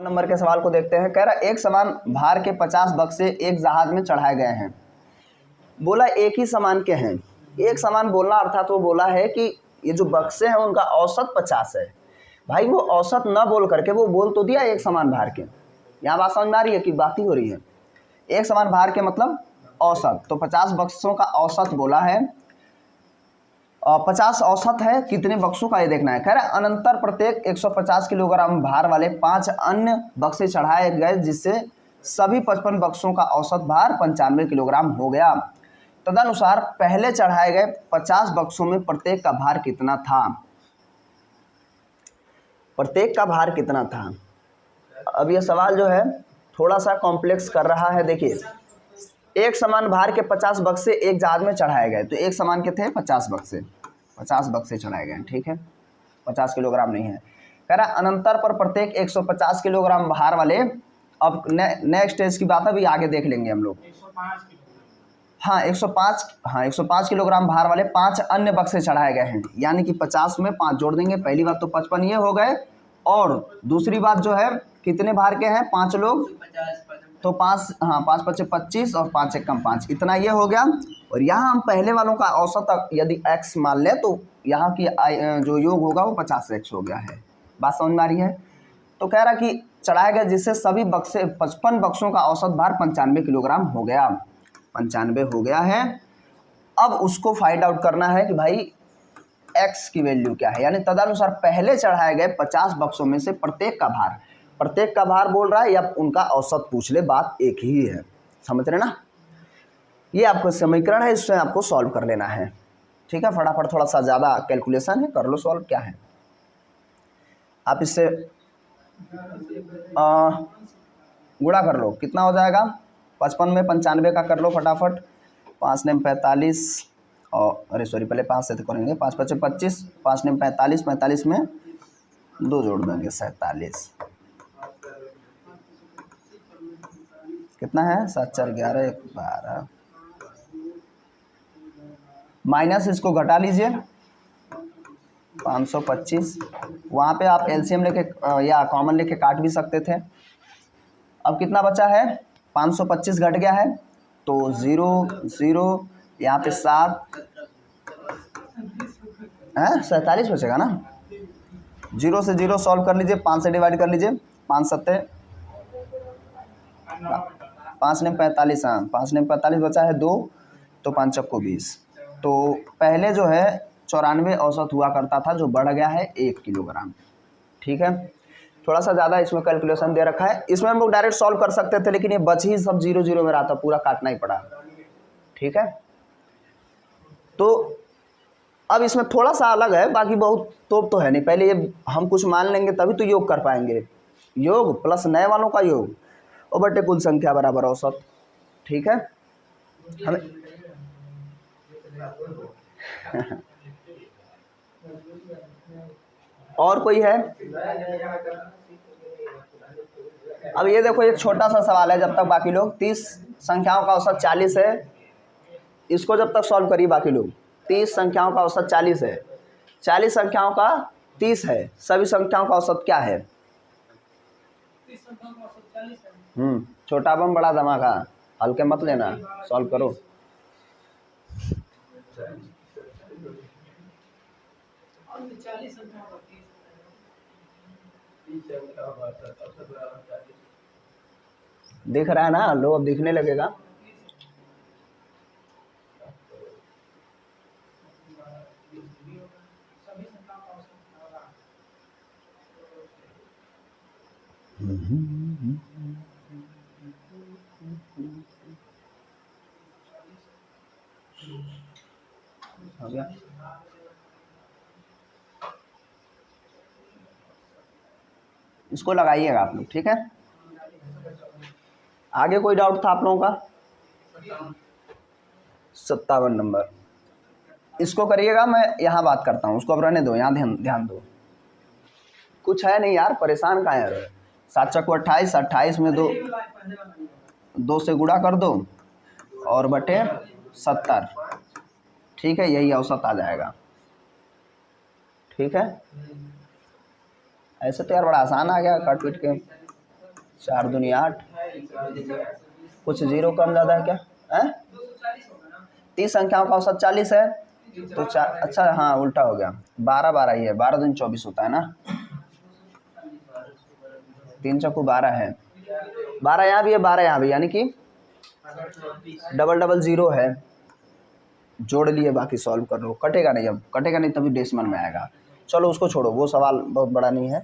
Number के सवाल को देखते हैं। कह रहा एक समान भार के 50 बक्से एक जहाज में चढ़ाए गए हैं। बोला एक ही समान के हैं। एक समान बोलना अर्थात वो बोला है कि ये जो बक्से हैं उनका औसत 50 है। भाई वो औसत न बोल करके वो बोल तो दिया एक समान भार के। यहाँ बात समझ में आ रही है कि बात ही हो रही है। एक समान भार के मतलब औसत, तो 50 बक्सों का औसत बोला है। 50 औसत है, कितने बक्सों का ये देखना है। कह रहा है अनंतर प्रत्येक 150 किलोग्राम भार वाले 5 अन्य बक्से चढ़ाए गए, जिससे सभी 55 बक्सों का औसत भार 95 किलोग्राम हो गया। तदनुसार पहले चढ़ाए गए 50 बक्सों में प्रत्येक का भार कितना था। प्रत्येक का भार कितना था। अब ये सवाल जो है थोड़ा सा कॉम्प्लेक्स कर रहा है। देखिए एक समान भार के 50 बक्से एक जहाज में चढ़ाए गए, तो एक समान के थे 50 बक्से, 50 बक्से चढ़ाए गए, ठीक है, 50 किलोग्राम नहीं है। कह रहा अनंतर पर प्रत्येक 150 किलोग्राम भार वाले, अब नेक्स्ट स्टेज की बात अभी आगे देख लेंगे हम लोग। 105 किलोग्राम भार वाले 5 अन्य बक्से चढ़ाए गए हैं, यानी कि 50 में 5 जोड़ देंगे। पहली बात तो 55 ये हो गए, और दूसरी बात जो है कितने भार के हैं 5 लोग, तो 5 5 पचे 25 और 5 एक कम 5, इतना ये हो गया। और यहाँ हम पहले वालों का औसत यदि x मान लें तो यहाँ की जो योग होगा वो 50x हो गया है। बात समझ में आ रही है। तो कह रहा कि चढ़ाया गया जिससे सभी बक्से 55 बक्सों का औसत भार 95 किलोग्राम हो गया, 95 हो गया है। अब उसको फाइंड आउट करना है कि भाई x की वैल्यू क्या है, यानी तदनुसार पहले चढ़ाए गए 50 बक्सों में से प्रत्येक का भार बोल रहा है या उनका औसत पूछ ले, बात एक ही है। समझ रहे ना। ये आपको समीकरण है, इससे आपको सॉल्व कर लेना है, ठीक है। फटाफट थोड़ा सा ज़्यादा कैलकुलेशन है, कर लो सॉल्व। क्या है आप इससे गुणा कर लो, कितना हो जाएगा। 55 में 95 का कर लो फटाफट। 5 ने 45 और अरे सॉरी पहले 5 से तो करेंगे। 5 पचे 25, 5 ने 45, 45 में 2 जोड़ देंगे 47। कितना है 7 4 11 1 12, माइनस इसको घटा लीजिए 525। वहाँ पे आप एलसीएम लेके या कॉमन लेके काट भी सकते थे। अब कितना बचा है 525 घट गया है, तो 0 0 यहाँ पे 7 है 47 बचेगा ना। 0 से 0 सॉल्व कर लीजिए, 5 से डिवाइड कर लीजिए। 5 सत्ते 5 ने 45, 5 ने 45 बचा है 2, तो 5 चक्को 20। तो पहले जो है 94 औसत हुआ करता था, जो बढ़ गया है 1 किलोग्राम, ठीक है। थोड़ा सा ज़्यादा इसमें कैलकुलेशन दे रखा है। इसमें हम लोग डायरेक्ट सॉल्व कर सकते थे, लेकिन ये बच ही सब 0 0 में रहा था, पूरा काटना ही पड़ा, ठीक है। तो अब इसमें थोड़ा सा अलग है, बाकी बहुत तो है नहीं। पहले ये हम कुछ मान लेंगे तभी तो योग कर पाएंगे। योग प्लस नए वालों का योग और बटे कुल संख्या बराबर औसत, ठीक है। हमें और कोई है। अब ये देखो एक छोटा सा सवाल है, जब तक बाकी लोग 30 संख्याओं का औसत 40 है, इसको जब तक सॉल्व करिए बाकी लोग। 30 संख्याओं का औसत 40 है, 40 संख्याओं का 30 है, सभी संख्याओं का औसत क्या है। छोटा बम बड़ा धमाका, हल्के मत लेना, सॉल्व करो। दिख रहा है ना, लो अब दिखने लगेगा। हो गया। इसको लगाइएगा आप लोग, ठीक है। आगे कोई डाउट था आप लोगों का। 57 नंबर इसको करिएगा, मैं यहाँ बात करता हूँ, उसको अब रहने दो, यहाँ ध्यान दो। कुछ है नहीं यार, परेशान कहाँ है। 7 चक्को 28, 28 में 2 से गुणा कर दो और बटे 70, ठीक है, यही औसत आ जाएगा, ठीक है। ऐसे तो यार बड़ा आसान आ गया काट पीट के। 4 दूनी 8, कुछ जीरो कम ज़्यादा है क्या है? 30 संख्याओं का औसत 40 है तो अच्छा हाँ उल्टा हो गया, 12 12 ही है, 12 दूनी 24 होता है ना, 3 चौको 12 है, 12 यहाँ भी है 12 यहाँ भी, यानी कि डबल डबल जीरो है, जोड़ लिए बाकी सॉल्व कर लो, कटेगा नहीं, अब कटेगा नहीं तभी डेसिमल में आएगा। चलो उसको छोड़ो, वो सवाल बहुत बड़ा नहीं है।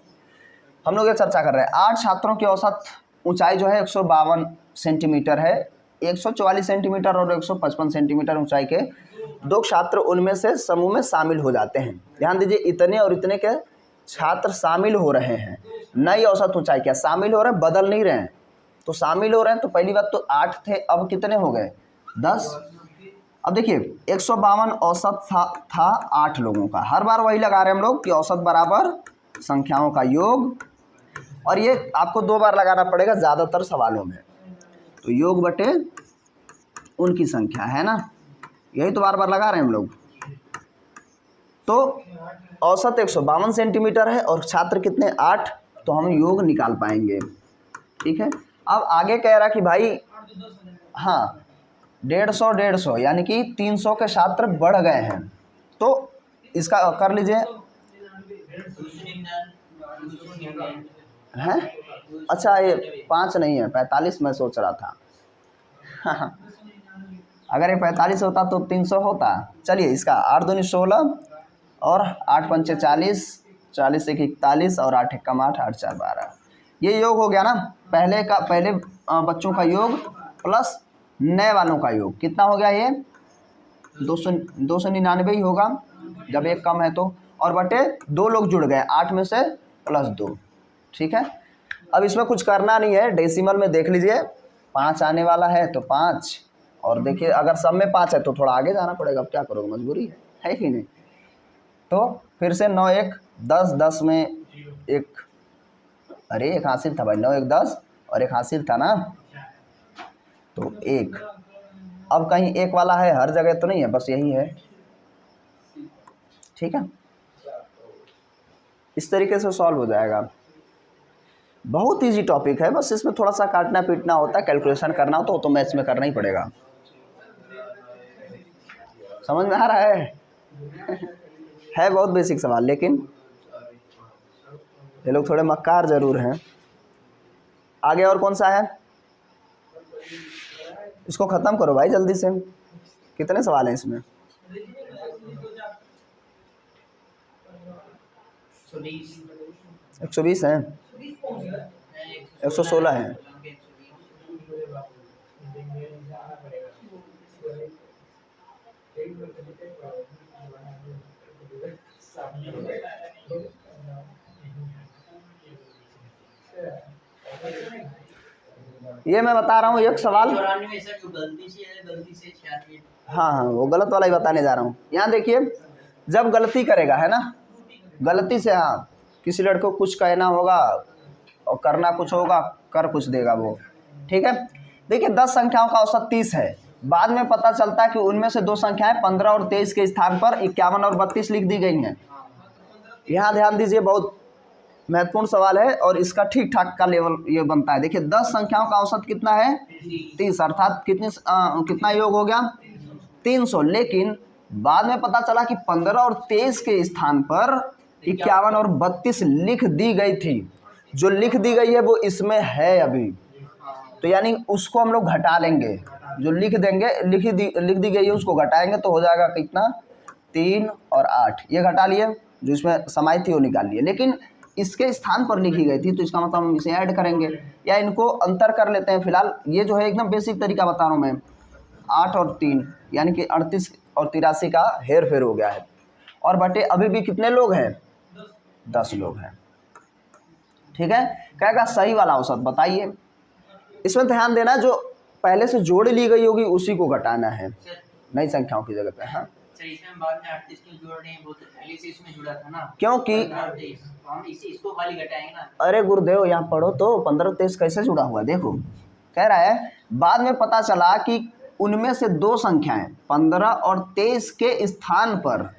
हम लोग ये चर्चा कर रहे हैं 8 छात्रों की औसत ऊंचाई जो है 152 सेंटीमीटर है। 144 सेंटीमीटर और 155 सेंटीमीटर ऊंचाई के 2 छात्र उनमें से समूह में शामिल हो जाते हैं। ध्यान दीजिए, इतने और इतने के छात्र शामिल हो रहे हैं, नई औसत ऊंचाई क्या शामिल हो रहे हैं, बदल नहीं रहे हैं, तो शामिल हो रहे हैं। तो पहली बात तो 8 थे, अब कितने हो गए 10। अब देखिए 152 औसत था 8 लोगों का, हर बार वही लगा रहे हैं हम लोग कि औसत बराबर संख्याओं का योग, और ये आपको 2 बार लगाना पड़ेगा ज़्यादातर सवालों में, तो योग बटे उनकी संख्या है ना, यही तो बार बार लगा रहे हैं हम लोग। तो औसत 152 सेंटीमीटर है और छात्र कितने 8, तो हम योग निकाल पाएंगे। ठीक है, अब आगे कह रहा कि भाई हाँ 150 यानी कि 300 के छात्र बढ़ गए हैं, तो इसका कर लीजिए हैं। अच्छा ये 5 नहीं है 45 मैं सोच रहा था अगर ये 45 होता तो 300 होता। चलिए इसका 8 दूनी 16 और 8 पंचे 40, 40 से 41 और 8 एकम 8, 8 4 12, ये योग हो गया ना। पहले बच्चों का योग प्लस नए वालों का योग कितना हो गया, ये 299 ही होगा जब एक कम है तो, और बटे 2 लोग जुड़ गए 8 में से प्लस 2। ठीक है, अब इसमें कुछ करना नहीं है, डेसिमल में देख लीजिए 5 आने वाला है तो 5, और देखिए अगर सब में 5 है तो थोड़ा आगे जाना पड़ेगा, अब क्या करोगे मजबूरी है कि नहीं। तो फिर से 9 1 10, 10 में एक, अरे एक हासिल था भाई, 9 1 10 और एक हासिल था ना, तो 1। अब कहीं एक वाला है, हर जगह तो नहीं है, बस यही है। ठीक है, इस तरीके से सॉल्व हो जाएगा। बहुत इजी टॉपिक है, बस इसमें थोड़ा सा काटना पीटना होता है, कैलकुलेशन करना हो तो मैथ्स में करना ही पड़ेगा। समझ में आ रहा है है बहुत बेसिक सवाल, लेकिन ये लोग थोड़े मक्कार जरूर हैं। आगे और कौन सा है, इसको ख़त्म करो भाई जल्दी से, कितने सवाल हैं इसमें? 120 हैं, 116 हैं। ये मैं बता रहा हूँ एक सवाल, हाँ वो गलत वाला ही बताने जा रहा हूँ। यहाँ देखिए, जब गलती करेगा है ना, गलती से हाँ किसी लड़के को कुछ कहना होगा और करना कुछ होगा, कर कुछ देगा वो। ठीक है, देखिए 10 संख्याओं का औसत 30 है, बाद में पता चलता है कि उनमें से 2 संख्याएं 15 और 23 के स्थान पर 51 और 32 लिख दी गई हैं। यहाँ ध्यान दीजिए, बहुत महत्वपूर्ण सवाल है और इसका ठीक ठाक का लेवल ये बनता है। देखिए 10 संख्याओं का औसत कितना है 30, अर्थात कितना योग हो गया 300, लेकिन बाद में पता चला कि 15 और 23 के स्थान पर 51 और 32 लिख दी गई थी। जो लिख दी गई है वो इसमें है अभी, तो यानी उसको हम लोग घटा लेंगे, जो लिख दी गई है उसको घटाएंगे तो हो जाएगा कितना 3 और 8, ये घटा लिए, जो इसमें समाई थी वो निकाल लिए, लेकिन इसके स्थान पर लिखी गई थी तो इसका मतलब हम इसे ऐड करेंगे या इनको अंतर कर लेते हैं। फिलहाल ये जो है एकदम बेसिक तरीका बता रहा हूँ मैं, 8 और 3 यानी कि 38 और 83 का हेर फेर हो गया है, और बटे अभी भी कितने लोग हैं 10 लोग हैं। ठीक है, कहेगा सही वाला औसत बताइए। इसमें ध्यान देना, जो पहले से जोड़ ली गई होगी उसी को घटाना है नई संख्याओं की जगह पे। हाँ इसमें बाद में 38 क्यों जोड़ रहे हैं, वो तो पहले से इसमें जुड़ा था ना, क्योंकि हम इसको खाली घटाएंगे ना। अरे गुरुदेव यहाँ पढ़ो तो 15 23 कैसे जुड़ा हुआ, देखो कह रहा है बाद में पता चला कि उनमें से 2 संख्याएं 15 और 23 के स्थान पर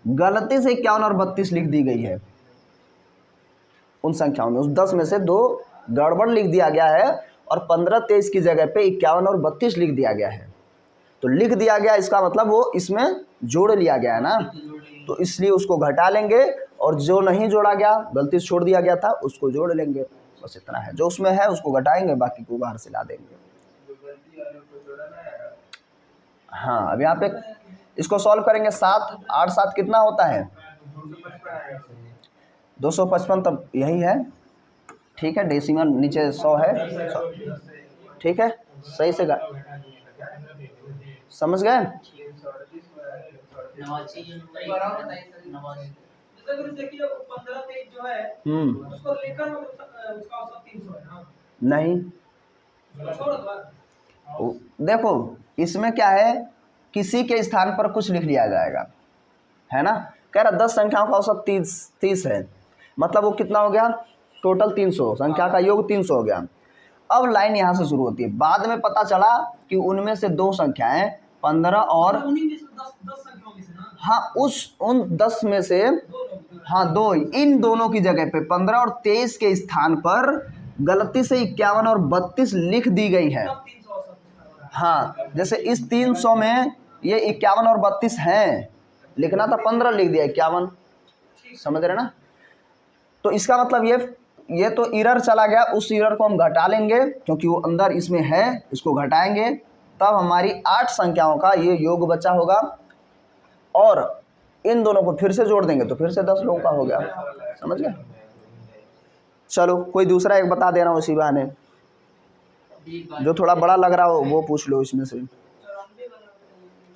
गलती से 51 और 32 लिख दी गई है। उन संख्याओं में उस 10 में से 2 गड़बड़ लिख दिया गया है और 15 23 की जगह पे 51 और 32 लिख दिया गया है। तो लिख दिया गया इसका मतलब वो इसमें जोड़ लिया गया है ना, तो इसलिए उसको घटा लेंगे और जो नहीं जोड़ा गया, गलती से छोड़ दिया गया था, उसको जोड़ लेंगे। बस इतना है, जो उसमें है उसको घटाएंगे, बाकी को बाहर से ला देंगे। हाँ, अब यहाँ पे इसको सॉल्व करेंगे। 7 8 7 कितना होता है? 255, तब यही है। ठीक है, डेसिमल नीचे 100 है। ठीक है, सही से समझ गए? नहीं, देखो इसमें क्या है, किसी के स्थान पर कुछ लिख लिया जाएगा, है ना। कह रहा 10 संख्याओं का औसत 30 है, मतलब वो कितना हो गया? टोटल 300, संख्या का योग 300 हो गया। अब लाइन यहाँ से शुरू होती है। बाद में पता चला कि उनमें से 2 संख्याएं 15 और 10 उन 10 में से 2, इन दोनों की जगह पे 15 और 23 के स्थान पर गलती से 51 और 32 लिख दी गई है। हाँ, जैसे इस 300 में ये 51 और 32 हैं, लिखना था 15, लिख दिया 51। समझ रहे ना? तो इसका मतलब ये तो इरर चला गया, उस इरर को हम घटा लेंगे क्योंकि वो अंदर इसमें है, इसको घटाएंगे, तब हमारी 8 संख्याओं का ये योग बचा होगा। और इन दोनों को फिर से जोड़ देंगे तो फिर से 10 लोगों का हो गया। समझ गए? चलो कोई दूसरा एक बता दे रहा हूँ इसी बहाने, जो थोड़ा बड़ा लग रहा हो वो पूछ लो इसमें से।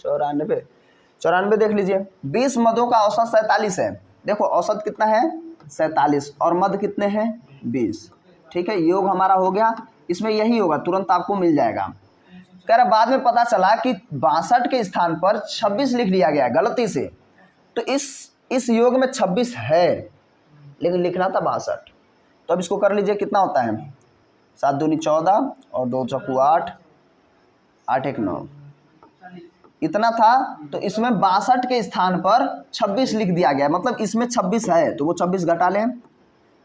94 देख लीजिए। 20 मदों का औसत 47 है। देखो औसत कितना है? 47, और मद कितने हैं? 20। ठीक है, योग हमारा हो गया। इसमें यही होगा, तुरंत आपको मिल जाएगा। कह रहा बाद में पता चला कि 62 के स्थान पर 26 लिख लिया गया गलती से। तो इस योग में 26 है, लेकिन लिखना था 62। तो अब इसको कर लीजिए, कितना होता है? 7 दूनी 14 और 2 चौकू 8, 8 1 9, इतना था। तो इसमें 62 के स्थान पर 26 लिख दिया गया, मतलब इसमें 26 है तो वो 26 घटा लें,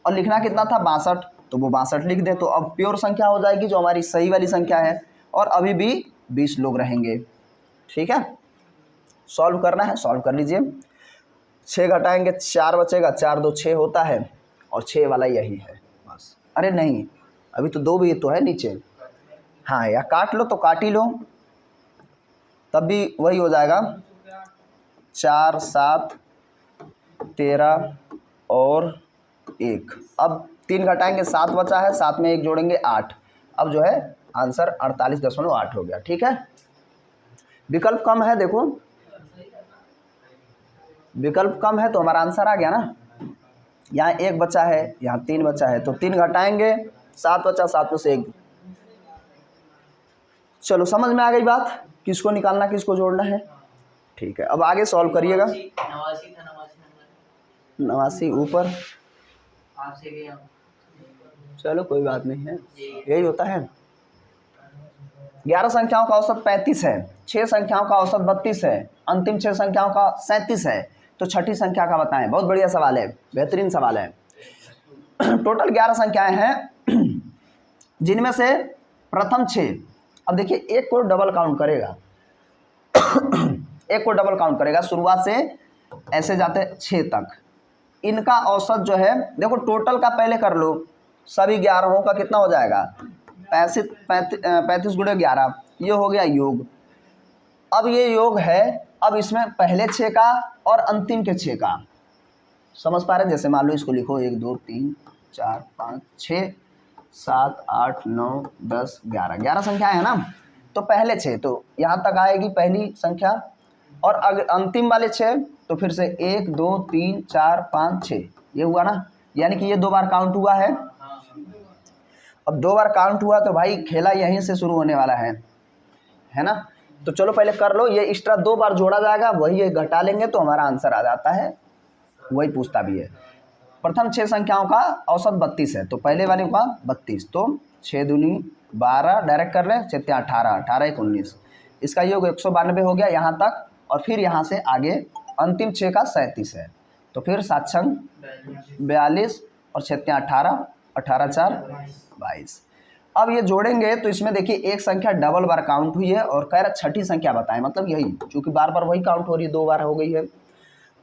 और लिखना कितना था? 62, तो वो 62 लिख दें। तो अब प्योर संख्या हो जाएगी जो हमारी सही वाली संख्या है, और अभी भी 20 लोग रहेंगे। ठीक है, सॉल्व करना है, सॉल्व कर लीजिए। 6 घटाएंगे 4 बचेगा, 4 2 6 होता है, और 6 वाला यही है बस। अरे नहीं, अभी तो 2 भी तो है नीचे। हाँ, या काट लो तो काट ही लो, तब भी वही हो जाएगा। 4 7 13 और 1। अब 3 घटाएंगे 7 बचा है, 7 में 1 जोड़ेंगे 8। अब जो है आंसर 48.8 हो गया। ठीक है, विकल्प कम है, देखो विकल्प कम है तो हमारा आंसर आ गया ना। यहाँ 1 बचा है, यहाँ 3 बचा है, तो 3 घटाएंगे 7 बचा, 7 में से 1। चलो समझ में आ गई बात, किसको निकालना किसको जोड़ना है। ठीक है, अब आगे सॉल्व करिएगा। 89 ऊपर, चलो कोई बात नहीं है, यही होता है। 11 संख्याओं का औसत 35 है, 6 संख्याओं का औसत 32 है, अंतिम 6 संख्याओं का 37 है, तो छठी संख्या का बताएं। बहुत बढ़िया सवाल है, बेहतरीन सवाल है। टोटल 11 संख्याएं हैं, जिनमें से प्रथम 6, अब देखिए एक को डबल काउंट करेगा एक को डबल काउंट करेगा, शुरुआत से ऐसे जाते 6 तक। इनका औसत जो है, देखो टोटल का पहले कर लो, सभी 11 का कितना हो जाएगा? 35 गुणे 11, ये हो गया योग। अब ये योग है, अब इसमें पहले 6 का और अंतिम के 6 का, समझ पा रहे? जैसे मान लो इसको लिखो 1 2 3 4 5 6 7 8 9 10 11, 11 संख्या है ना। तो पहले 6 तो यहाँ तक आएगी पहली संख्या, और अगर अंतिम वाले 6 तो फिर से 1 2 3 4 5 6, ये हुआ ना। यानी कि ये 2 बार काउंट हुआ है। अब 2 बार काउंट हुआ तो भाई खेला यहीं से शुरू होने वाला है ना। तो चलो पहले कर लो, ये एक्स्ट्रा 2 बार जोड़ा जाएगा, वही घटा लेंगे तो हमारा आंसर आ जाता है, वही पूछता भी है। प्रथम 6 संख्याओं का औसत 32 है, तो पहले वाले का 32, तो 6 दूनी 12, डायरेक्ट कर लें, 6 18, 18 1 19, इसका योग 192 हो गया यहाँ तक। और फिर यहाँ से आगे अंतिम 6 का 37 है, तो फिर 7 42 और 6 18 18 4 22। अब ये जोड़ेंगे तो इसमें देखिए एक संख्या डबल बार काउंट हुई है और कह रहा छठी संख्या बताएं, मतलब यही, चूंकि बार बार वही काउंट हो रही है, 2 बार हो गई है।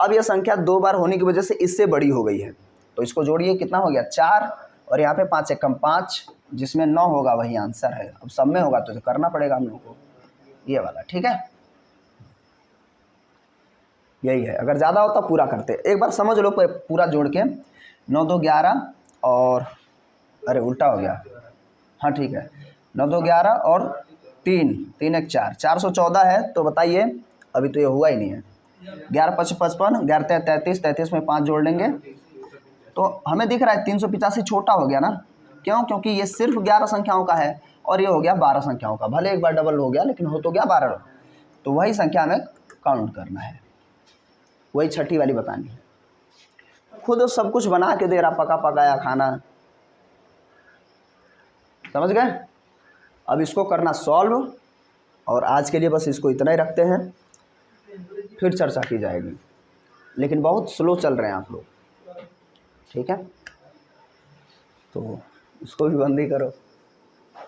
अब यह संख्या 2 बार होने की वजह से इससे बड़ी हो गई है, तो इसको जोड़िए, कितना हो गया 4, और यहाँ पे 5 एकम 5, जिसमें 9 होगा वही आंसर है। अब सब में होगा तो इसे करना पड़ेगा हम लोग को, ये वाला, ठीक है, यही है। अगर ज़्यादा होता पूरा करते, एक बार समझ लो पूरा जोड़ के, 9 2 11 और अरे उल्टा हो गया, हाँ ठीक है, 9 2 11 और 3 3 1 4, 414 है। तो बताइए, अभी तो ये हुआ ही नहीं है। 11 5 55, 11 33, 33 में 5 जोड़ लेंगे तो हमें दिख रहा है 385 छोटा हो गया ना, क्यों? क्योंकि ये सिर्फ 11 संख्याओं का है और ये हो गया 12 संख्याओं का। भले एक बार डबल हो गया लेकिन हो तो गया 12, तो वही संख्या हमें काउंट करना है, वही छठी वाली बतानी है। खुद सब कुछ बना के दे रहा, पका पकाया खाना, समझ गए? अब इसको करना सॉल्व, और आज के लिए बस इसको इतना ही रखते हैं, फिर चर्चा की जाएगी। लेकिन बहुत स्लो चल रहे हैं आप लोग, ठीक है, तो इसको भी बंद ही करो।